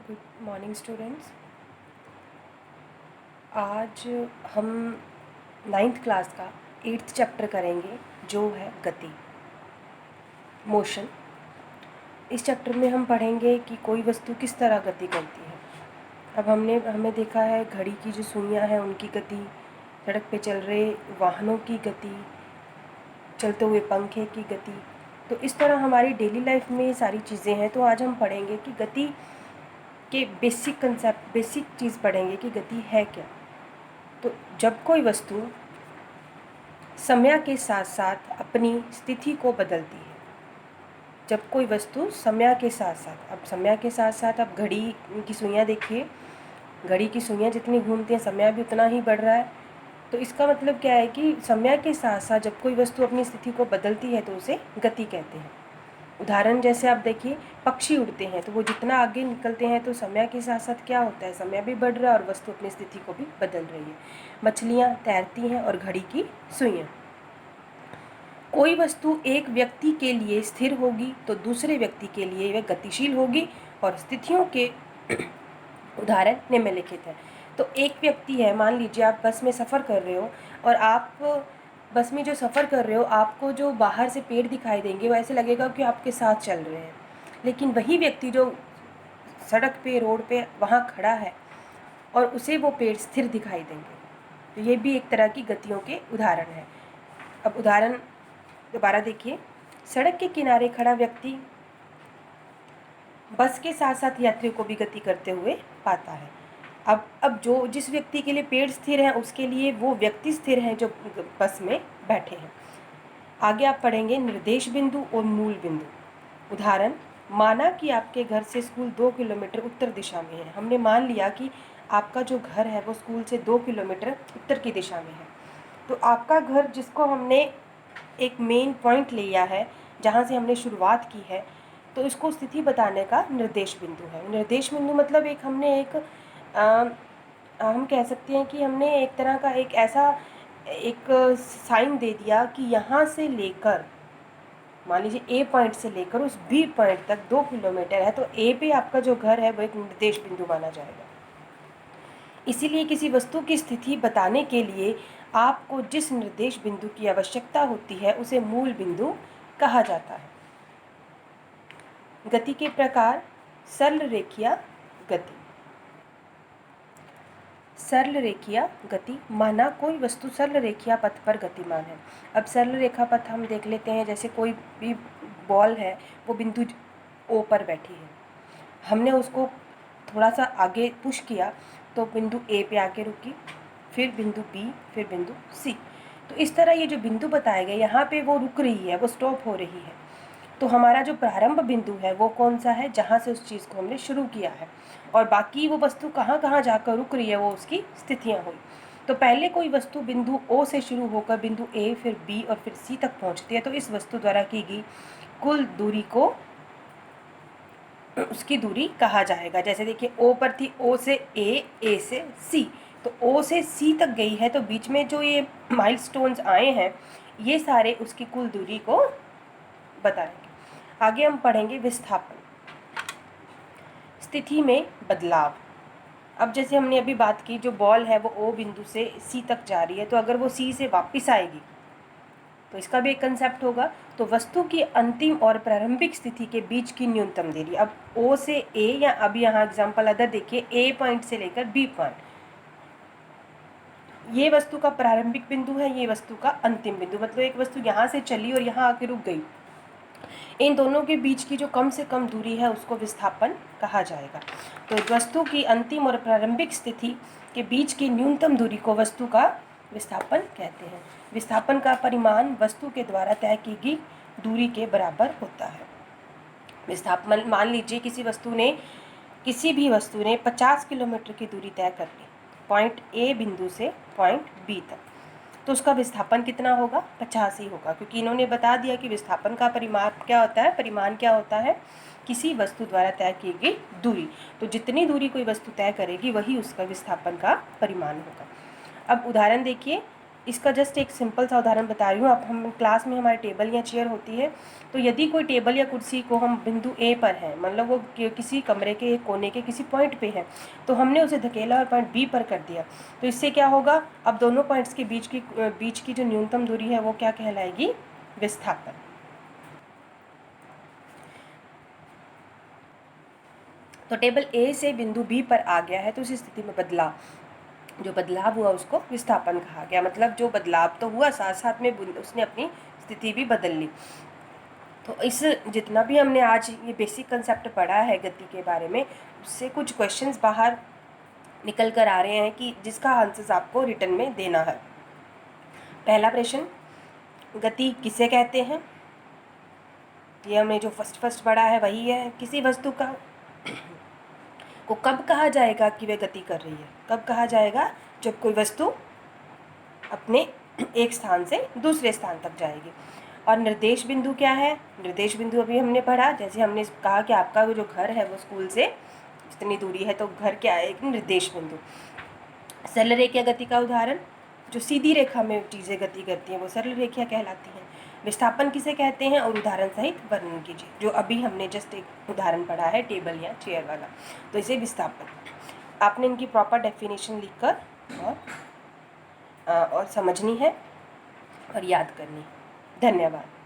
Good morning students. आज हम 9th class का 8th चैप्टर करेंगे जो है गति, मोशन। इस चैप्टर में हम पढ़ेंगे कि कोई वस्तु किस तरह गति करती है। अब हमें देखा है घड़ी की जो सुइयां हैं उनकी गति, सड़क पे चल रहे वाहनों की गति, चलते हुए पंखे की गति। तो इस तरह हमारी डेली लाइफ में ये सारी चीज़ें हैं। तो आज हम पढ़ेंगे कि गति के बेसिक कंसेप्ट, बेसिक चीज़ पढ़ेंगे कि गति है क्या। तो जब कोई वस्तु समय के साथ साथ अपनी स्थिति को बदलती है, जब कोई वस्तु समय के साथ साथ, अब समय के साथ साथ अब घड़ी की सुइयां देखिए, घड़ी की सुइयां जितनी घूमती हैं समय भी उतना ही बढ़ रहा है। तो इसका मतलब क्या है कि समय के साथ साथ जब कोई वस्तु अपनी स्थिति को बदलती है तो उसे गति कहते हैं। उदाहरण जैसे आप देखिए, पक्षी उड़ते हैं तो वो जितना आगे निकलते हैं तो समय के साथ साथ क्या होता है, समय भी बढ़ रहा है और वस्तु अपनी स्थिति को भी बदल रही है। मछलियाँ तैरती हैं और घड़ी की सुइयाँ। कोई वस्तु एक व्यक्ति के लिए स्थिर होगी तो दूसरे व्यक्ति के लिए वह गतिशील होगी और स्थितियों के उदाहरण निम्नलिखित हैं। तो एक व्यक्ति है, मान लीजिए आप बस में सफ़र कर रहे हो और आप बस में जो सफ़र कर रहे हो आपको जो बाहर से पेड़ दिखाई देंगे वो ऐसे लगेगा कि आपके साथ चल रहे हैं, लेकिन वही व्यक्ति जो सड़क पे, रोड पे वहाँ खड़ा है और उसे वो पेड़ स्थिर दिखाई देंगे। तो ये भी एक तरह की गतियों के उदाहरण है। अब उदाहरण दोबारा देखिए, सड़क के किनारे खड़ा व्यक्ति बस के साथ साथ यात्रियों को भी गति करते हुए पाता है। अब जो जिस व्यक्ति के लिए पेड़ स्थिर है उसके लिए वो व्यक्ति स्थिर है जो बस में बैठे हैं। आगे आप पढ़ेंगे निर्देश बिंदु और मूल बिंदु। उदाहरण, माना कि आपके घर से स्कूल 2 किलोमीटर उत्तर दिशा में है। हमने मान लिया कि आपका जो घर है वो स्कूल से 2 किलोमीटर उत्तर की दिशा में है। तो आपका घर, जिसको हमने एक मेन पॉइंट लिया है जहाँ से हमने शुरुआत की है, तो इसको स्थिति बताने का निर्देश बिंदु है। निर्देश बिंदु मतलब हम कह सकते हैं कि हमने एक तरह का एक साइन दे दिया कि यहाँ से लेकर, मान लीजिए ए पॉइंट से लेकर उस बी पॉइंट तक 2 किलोमीटर है, तो ए पे आपका जो घर है वो एक निर्देश बिंदु माना जाएगा। इसीलिए किसी वस्तु की स्थिति बताने के लिए आपको जिस निर्देश बिंदु की आवश्यकता होती है उसे मूल बिंदु कहा जाता है। गति के प्रकार, सरल रेखीय गति। सरल रेखीय गति, माना कोई वस्तु सरल रेखीय पथ पर गतिमान है। अब सरल रेखा पथ हम देख लेते हैं। जैसे कोई भी बॉल है वो बिंदु ओ पर बैठी है, हमने उसको थोड़ा सा आगे पुश किया तो बिंदु ए पे आके रुकी, फिर बिंदु बी, फिर बिंदु सी। तो इस तरह ये जो बिंदु बताए गए यहाँ पे वो रुक रही है, वो स्टॉप हो रही है। तो हमारा जो प्रारंभ बिंदु है वो कौन सा है, जहाँ से उस चीज़ को हमने शुरू किया है, और बाकी वो वस्तु कहाँ कहाँ जाकर रुक रही है वो उसकी स्थितियाँ हुई। तो पहले कोई वस्तु बिंदु ओ से शुरू होकर बिंदु ए, फिर बी और फिर सी तक पहुँचती है तो इस वस्तु द्वारा की गई कुल दूरी को उसकी दूरी कहा जाएगा। जैसे देखिए, ओ पर थी, ओ से ए, ए से सी, तो ओ से सी तक गई है, तो बीच में जो ये माइलस्टोन्स आए हैं ये सारे उसकी कुल दूरी को बताएंगे। आगे हम पढ़ेंगे विस्थापन, स्थिति में बदलाव। अब जैसे हमने अभी बात की, जो बॉल है वो ओ बिंदु से सी तक जा रही है, तो अगर वो सी से वापस आएगी तो इसका भी एक कंसेप्ट होगा। तो वस्तु की अंतिम और प्रारंभिक स्थिति के बीच की न्यूनतम दूरी। अब ओ से ए, या अब यहाँ एग्जाम्पल अदर देखिए, ए पॉइंट से लेकर बी पॉइंट, ये वस्तु का प्रारंभिक बिंदु है, ये वस्तु का अंतिम बिंदु। मतलब एक वस्तु यहाँ से चली और यहाँ आके रुक गई, इन दोनों के बीच की जो कम से कम दूरी है उसको विस्थापन कहा जाएगा। तो वस्तु की अंतिम और प्रारंभिक स्थिति के बीच की न्यूनतम दूरी को वस्तु का विस्थापन कहते हैं। विस्थापन का परिमाण वस्तु के द्वारा तय की गई दूरी के बराबर होता है। विस्थापन, मान लीजिए किसी भी वस्तु ने 50 किलोमीटर की दूरी तय कर ली पॉइंट ए बिंदु से पॉइंट बी तक, तो उसका विस्थापन कितना होगा, 50 ही होगा, क्योंकि इन्होंने बता दिया कि विस्थापन का परिमाप क्या होता है, परिमाण क्या होता है, किसी वस्तु द्वारा तय की गई दूरी। तो जितनी दूरी कोई वस्तु तय करेगी वही उसका विस्थापन का परिमाण होगा। अब उदाहरण देखिए, इसका जस्ट एक सिंपल सा उदाहरण बता रही हूँ। अब हम क्लास में हमारी टेबल या चेयर होती है, तो यदि कोई टेबल या कुर्सी को हम बिंदु ए पर है, मतलब वो किसी कमरे के एक कोने के किसी पॉइंट पे है, तो हमने उसे धकेला और पॉइंट बी पर कर दिया, तो इससे क्या होगा, अब दोनों पॉइंट्स के बीच की जो न्यूनतम दूरी है वो क्या कहलाएगी, विस्थापन। तो टेबल ए से बिंदु बी पर आ गया है, तो उस स्थिति में जो बदलाव हुआ उसको विस्थापन कहा गया। मतलब जो बदलाव तो हुआ, साथ साथ में उसने अपनी स्थिति भी बदल ली। तो इस जितना भी हमने आज ये बेसिक कंसेप्ट पढ़ा है गति के बारे में, उससे कुछ क्वेश्चंस बाहर निकल कर आ रहे हैं कि जिसका आंसर्स आपको रिटन में देना है। पहला प्रश्न, गति किसे कहते हैं? ये हमने जो फर्स्ट पढ़ा है वही है। किसी वस्तु को कब कहा जाएगा कि वह गति कर रही है? कब कहा जाएगा? जब कोई वस्तु अपने एक स्थान से दूसरे स्थान तक जाएगी। और निर्देश बिंदु क्या है? निर्देश बिंदु अभी हमने पढ़ा, जैसे हमने कहा कि आपका जो घर है वो स्कूल से जितनी दूरी है, तो घर क्या है? एक निर्देश बिंदु। सरल रेखा गति का उदाहरण, जो सीधी रेखा में चीज़ें गति करती हैं वो सरल रेखा कहलाती हैं। विस्थापन किसे कहते हैं और उदाहरण सहित वर्णन कीजिए। जो अभी हमने जस्ट एक उदाहरण पढ़ा है टेबल या चेयर वाला, तो इसे विस्थापन। आपने इनकी प्रॉपर डेफिनेशन लिखकर और समझनी है और याद करनी है। धन्यवाद।